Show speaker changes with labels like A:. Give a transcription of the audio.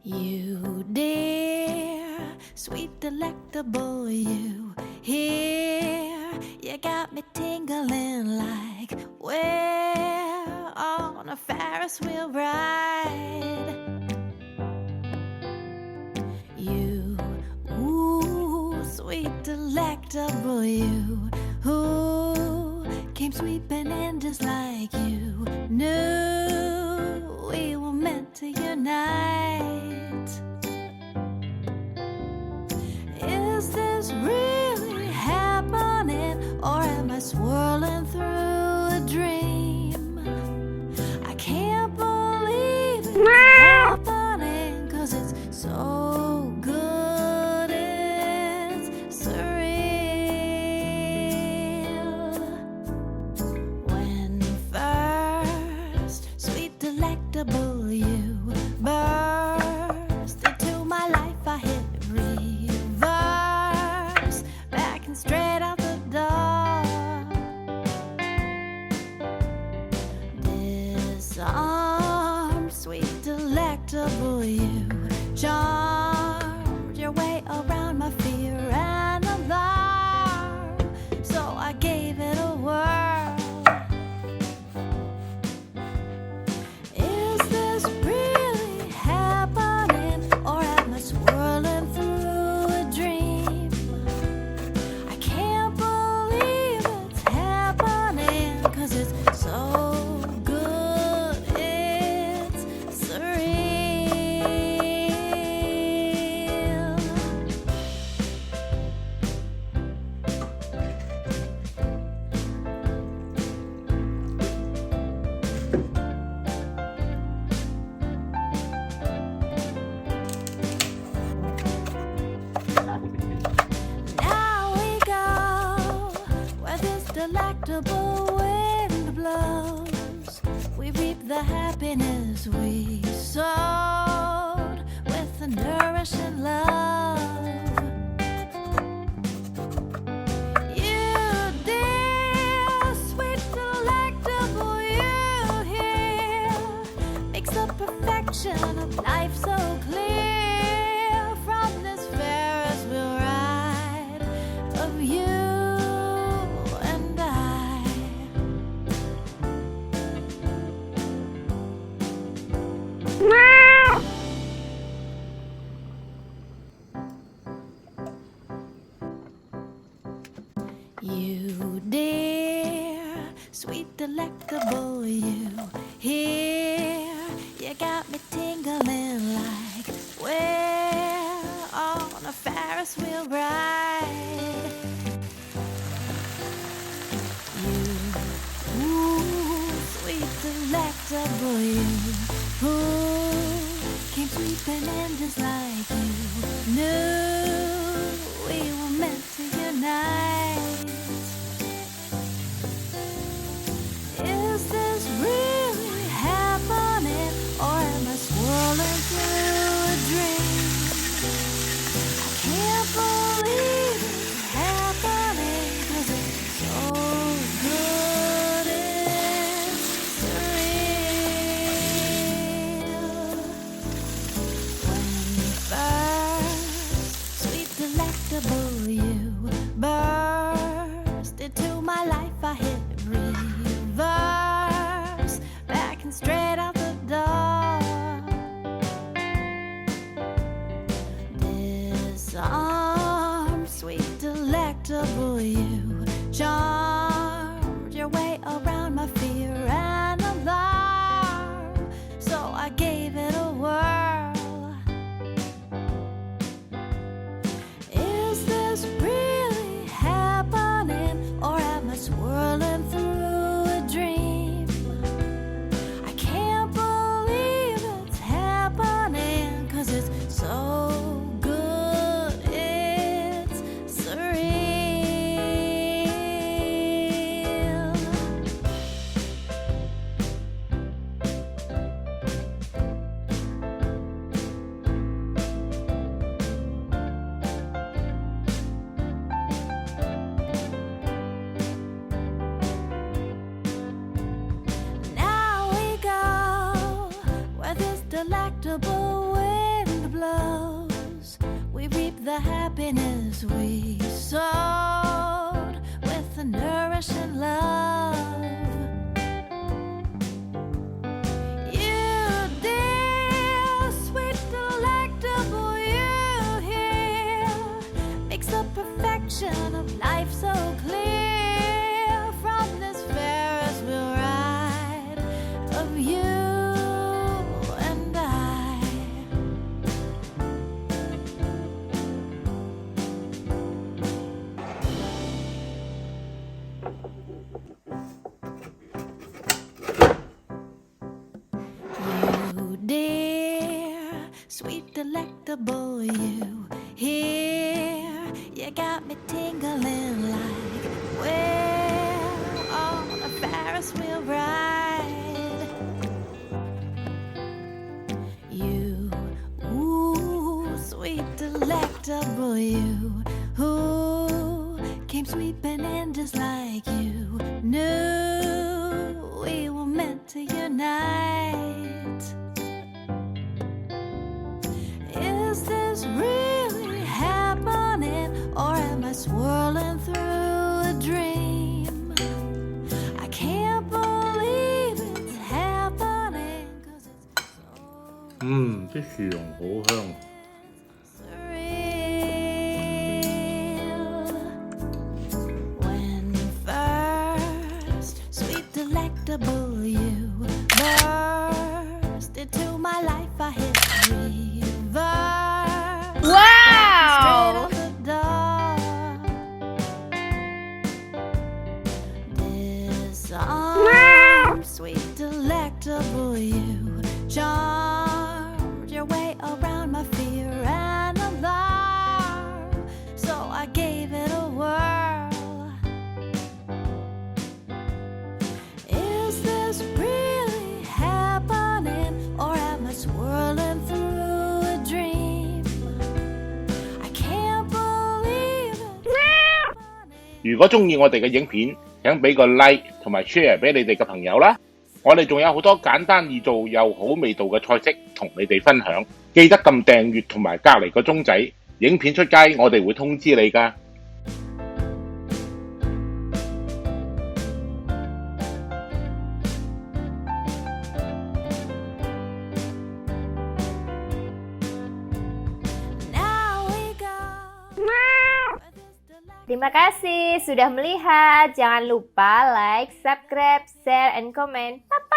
A: You dear, sweet delectable you here. You got me tingling like we're on a Ferris wheel ride. You, ooh, sweet delectable you, who came sweeping in just like you knew we were meant to unite. Is this really happening, or am I swirling through a dream? I can't believe it's happening, 'cause it's so good, it's surreal. When first, sweet delectable you burst into my life, I hit reverse, backing straight out the door. Disarmed, sweet delectable you charmed your way around my fear and alarm, so I gave it a whirl. Is this really happening, or am I swirling through a dream? I can't believe it's happening, 'cause it's so good, it's surreal. Now we go where this delectable wind blows. We reap the happiness we sowed with a nourishing love. You dear, sweet delectable you here makes the perfection of life so clear from this Ferris wheel ride of you and I. You dear, sweet delectable you here. You got me tingling like we're on a Ferris wheel ride. You, ooh, sweet delectable you, who came sweeping in just like you knew we were meant to unite. Is this really happening, or am I swirling through a dream? I can't believe it's happening, 'cause it's so good, it's surreal. When first, sweet delectable you burst into my life, I hit reverse, backing straight out the door. Disarmed, sweet delectable you charmed your way around my fear and alarm, so I gave it a whirl. Is this really happening, or am I swirling through a dream? I can't believe it's happening, 'cause it's so good, it's surreal. Now we go where this delectable wind happiness we sowed with the nourishing love. You dear, sweet, delectable you here, makes the perfection of life so clear from this Ferris wheel ride of you. Sweet, delectable you here. You got me tingling like we're on a Ferris wheel ride. You, ooh, sweet, delectable you, who came sweeping in just like you knew we were meant to unite. Is this really happening, or am I swirling through a dream? I can't believe it's happening, 'cause it's so
B: 啲薯蓉好香。
A: surreal. When first sweet delectable you burst into my life, I hit reverse. Straight out the door. Disarm, sweet delectable you, charmed your way around my fear and alarm, so I gave it a whirl. Is this really happening, or am I swirling through a dream? I can't believe it's happening.
B: 如果中意我哋嘅影片，請俾個 like 同埋 share 俾你哋嘅朋友啦。我哋仲有好多簡單易做又好味道嘅菜式同你哋分享，記得撳訂閱同埋隔離個鐘仔，影片出街我哋會通知你㗎。
A: Now we go.
C: Terima kasih sudah melihat. Jangan lupa like, subscribe, share, and comment. Bye-bye.